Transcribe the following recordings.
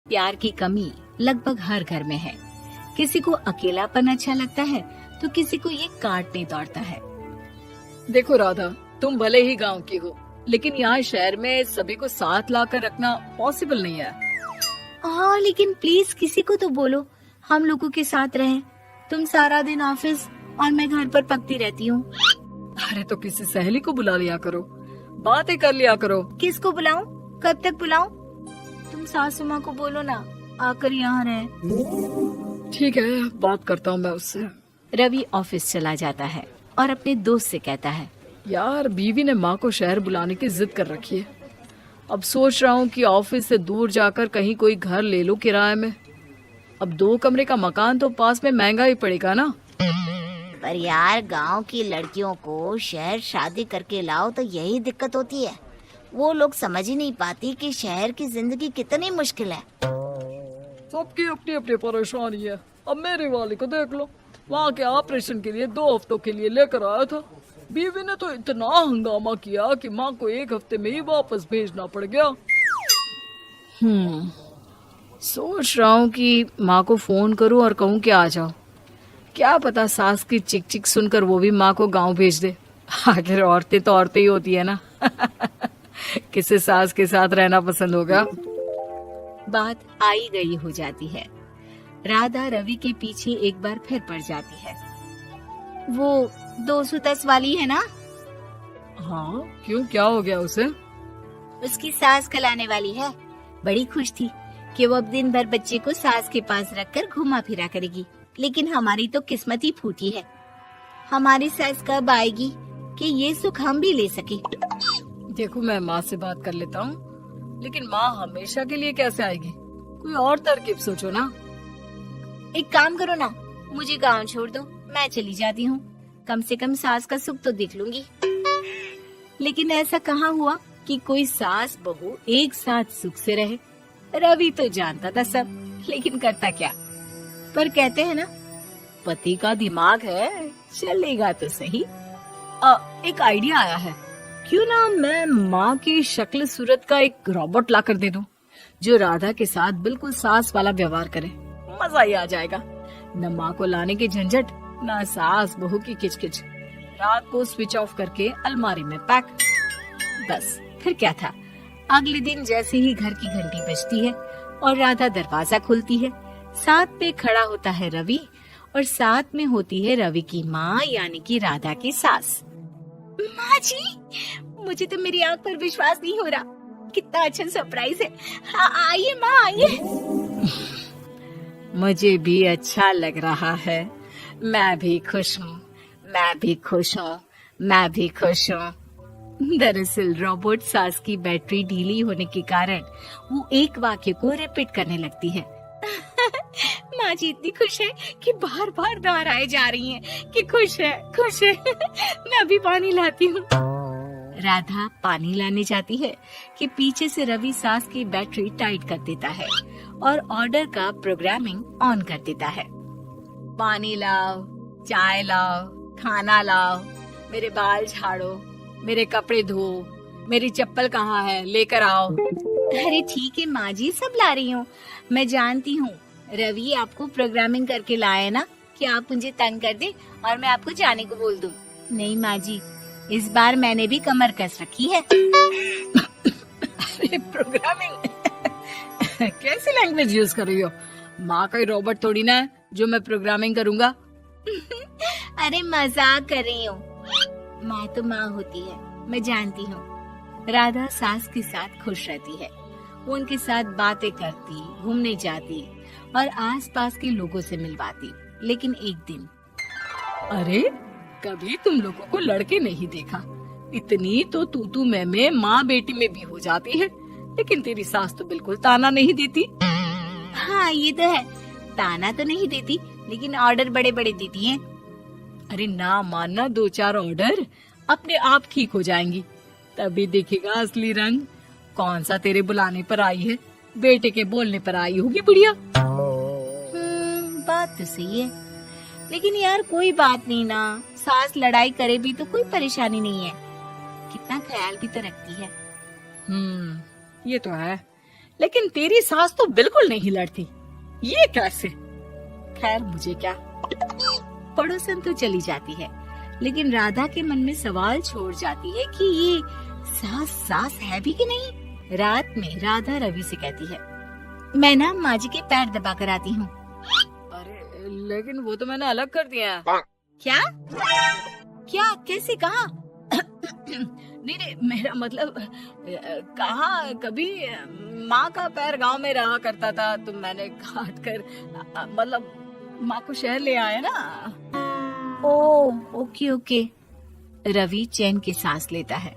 प्यार की कमी लगभग हर घर में है। किसी को अकेलापन अच्छा लगता है तो किसी को ये काटने दौड़ता है। देखो राधा, तुम भले ही गांव की हो, लेकिन यहाँ शहर में सभी को साथ लाकर रखना पॉसिबल नहीं है। हाँ, लेकिन प्लीज किसी को तो बोलो हम लोगों के साथ रहें। तुम सारा दिन ऑफिस और मैं घर पर पकती रहती हूँ। अरे तो किसी सहेली को बुला लिया करो, बातें कर लिया करो। किसको बुलाऊं? कब तक बुलाऊं? तुम सासू माँ को बोलो ना आकर यहाँ रहे। ठीक है, बात करता हूँ मैं उससे। रवि ऑफिस चला जाता है और अपने दोस्त से कहता है, यार बीवी ने माँ को शहर बुलाने की जिद कर रखी है। अब सोच रहा हूँ कि ऑफिस से दूर जाकर कहीं कोई घर ले लूं किराए में। अब 2 कमरे का मकान तो पास में महंगा ही पड़ेगा ना। पर यार गांव की लड़कियों को शहर शादी करके लाओ तो यही दिक्कत होती है। वो लोग समझ ही नहीं पाती कि शहर की जिंदगी कितनी मुश्किल है। सबकी अपनी अपनी परेशानी है। अब मेरी वाली को देख लो, वहाँ के ऑपरेशन के लिए 2 हफ्तों के लिए लेकर आया था। बीवी ने तो इतना हंगामा किया कि माँ को 1 हफ्ते में ही वापस भेजना पड़ गया। सोच रहा हूँ कि माँ को फोन करूँ और कहूँ कि आ जाओ। क्या पता सास की चिक चिक सुनकर वो भी माँ को गांव भेज दे। आखिर औरतें तो औरतें ही होती है ना। किसे सास के साथ रहना पसंद होगा। बात आई गई हो जाती है। राधा रवि के पीछे एक बार फिर पड़ जाती है। वो 210 वाली है ना? हाँ, क्यों, क्या हो गया उसे? उसकी सास कलाने वाली है। बड़ी खुश थी कि वो अब दिन भर बच्चे को सास के पास रखकर घुमा फिरा करेगी। लेकिन हमारी तो किस्मत ही फूटी है। हमारी सास कब आएगी कि ये सुख हम भी ले सके। देखो, मैं माँ से बात कर लेता हूँ, लेकिन माँ हमेशा के लिए कैसे आएगी? कोई और तरकीब सोचो ना। एक काम करो ना, मुझे गांव छोड़ दो, मैं चली जाती हूँ। कम से कम सास का सुख तो देख लूंगी। लेकिन ऐसा कहाँ हुआ कि कोई सास बहू एक साथ सुख से रहे। रवि तो जानता था सब, लेकिन करता क्या। पर कहते हैं ना, पति का दिमाग है, चलेगा तो सही। एक आइडिया आया है। क्यों ना मैं माँ की शक्ल सूरत का एक रोबोट ला कर दे दूं, जो राधा के साथ बिल्कुल सास वाला व्यवहार करे। मजा ही आ जाएगा। न माँ को लाने की झंझट, न सास बहू की किचकिच। रात को स्विच ऑफ करके अलमारी में पैक। बस फिर क्या था। अगले दिन जैसे ही घर की घंटी बजती है और राधा दरवाजा खोलती है, साथ में खड़ा होता है रवि और साथ में होती है रवि की माँ यानी कि राधा की सास। माँ जी, मुझे तो मेरी आंख पर विश्वास नहीं हो रहा। कितना अच्छा सरप्राइज है। आइए माँ, आइए। मुझे भी अच्छा लग रहा है। मैं भी खुश हूँ, मैं भी खुश हूँ, मैं भी खुश हूँ। दरअसल रोबोट सास की बैटरी ढीली होने के कारण वो एक वाक्य को रिपीट करने लगती है। माँ जी इतनी खुश है कि बार बार दोहराए जा रही हैं कि खुश है, खुश है। मैं अभी पानी लाती हूँ। राधा पानी लाने जाती है कि पीछे से रवि सास की बैटरी टाइट कर देता है और ऑर्डर का प्रोग्रामिंग ऑन कर देता है। पानी लाओ, चाय लाओ, खाना लाओ, मेरे बाल झाड़ो, मेरे कपड़े धो, मेरी चप्पल कहाँ है, लेकर आओ। अरे ठीक है माँ जी, सब ला रही हूँ। मैं जानती हूँ रवि आपको प्रोग्रामिंग करके लाया ना कि आप मुझे तंग कर दे और मैं आपको जाने को बोल दूँ। नहीं माँ जी, इस बार मैंने भी कमर कस रखी है। प्रोग्रामिंग कैसी लैंग्वेज यूज कर रही हो? माँ का रोबोट थोड़ी ना है जो मैं प्रोग्रामिंग करूँगा। अरे मजाक कर रही हूँ। माँ तो माँ होती है, मैं जानती हूँ। राधा सास के साथ खुश रहती है। वो उनके साथ बातें करती, घूमने जाती और आसपास के लोगों से मिलवाती। लेकिन एक दिन, अरे कभी तुम लोगों को लड़के नहीं देखा। इतनी तो तू मैं माँ बेटी में भी हो जाती है, लेकिन तेरी सास तो बिल्कुल ताना नहीं देती। हाँ ये तो है, ताना तो नहीं देती लेकिन ऑर्डर बड़े बड़े देती है। अरे ना मानना, 2-4 ऑर्डर अपने आप ठीक हो जाएंगी। तभी देखेगा असली रंग। कौन सा तेरे बुलाने पर आई है, बेटे के बोलने पर आई होगी बुढ़िया। बात तो सही है, लेकिन यार कोई बात नहीं ना, सास लड़ाई करे भी तो कोई परेशानी नहीं है। कितना ख्याल भी तो रखती है। ये तो है, लेकिन तेरी सास तो बिल्कुल नहीं लड़ती। ये कैसे? खैर मुझे क्या। पड़ोसन तो चली जाती है, लेकिन राधा के मन में सवाल छोड़ जाती है कि ये सास है भी कि नहीं। रात में राधा रवि से कहती है, मैं ना माँ जी के पैर दबा कर आती हूँ। अरे लेकिन वो तो मैंने अलग कर दिया है। क्या क्या कैसे कहा? नहीं, मेरा मतलब कहा कभी माँ का पैर गांव में रहा करता था, तो मैंने काट कर मतलब माँ को शहर ले आया ना। ओ ओके ओके। रवि चैन की सांस लेता है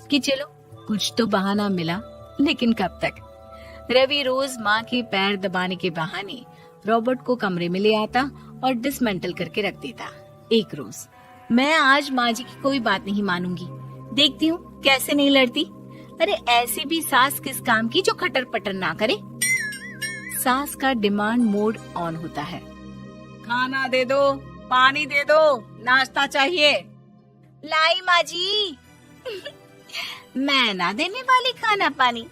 कि चलो कुछ तो बहाना मिला, लेकिन कब तक। रवि रोज माँ के पैर दबाने के बहाने रॉबर्ट को कमरे में ले आता और डिसमेंटल करके रख देता। एक रोज, मैं आज माँ जी की कोई बात नहीं मानूंगी, देखती हूँ कैसे नहीं लड़ती। अरे ऐसी भी सास किस काम की जो खटर पटर ना करे। सास का डिमांड मोड ऑन होता है। खाना दे दो, पानी दे दो, नाश्ता चाहिए। लाई माँ जी। मैं ना देने वाली खाना पानी।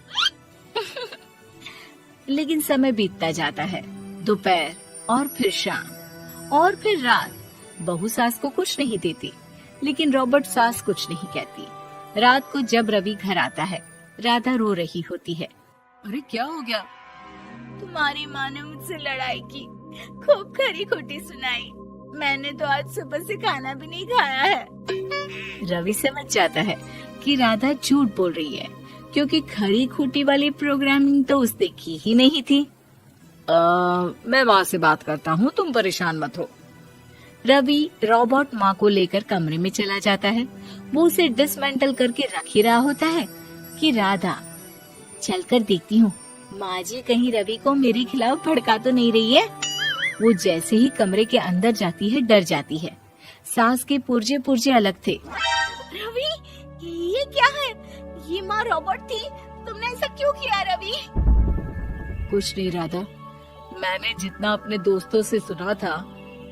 लेकिन समय बीतता जाता है। दोपहर और फिर शाम और फिर रात। बहू सास को कुछ नहीं देती, लेकिन रॉबर्ट सास कुछ नहीं कहती। रात को जब रवि घर आता है, राधा रो रही होती है। अरे क्या हो गया? तुम्हारी माँ ने मुझसे लड़ाई की, खूब खरी खोटी सुनाई। मैंने तो आज सुबह से खाना भी नहीं खाया है। रवि समझ जाता है कि राधा झूठ बोल रही है, क्योंकि खरी खोटी वाली प्रोग्रामिंग तो उसने की ही नहीं थी। मैं माँ से बात करता हूँ, तुम परेशान मत हो। रवि रॉबर्ट माँ को लेकर कमरे में चला जाता है। वो उसे डिसमेंटल करके रख ही रहा होता है कि राधा, चलकर देखती हूँ माँ जी कहीं रवि को मेरे खिलाफ भड़का तो नहीं रही है। वो जैसे ही कमरे के अंदर जाती है, डर जाती है। सास के पुर्जे पुर्जे अलग थे। रवि, ये क्या है? ये माँ रॉबर्ट थी, तुमने ऐसा क्यों किया रवि? कुछ नहीं राधा, मैंने जितना अपने दोस्तों से सुना था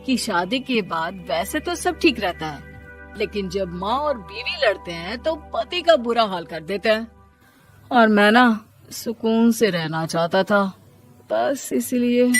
कि शादी के बाद वैसे तो सब ठीक रहता है, लेकिन जब माँ और बीवी लड़ते हैं तो पति का बुरा हाल कर देते हैं। और मैं ना सुकून से रहना चाहता था, बस इसलिए।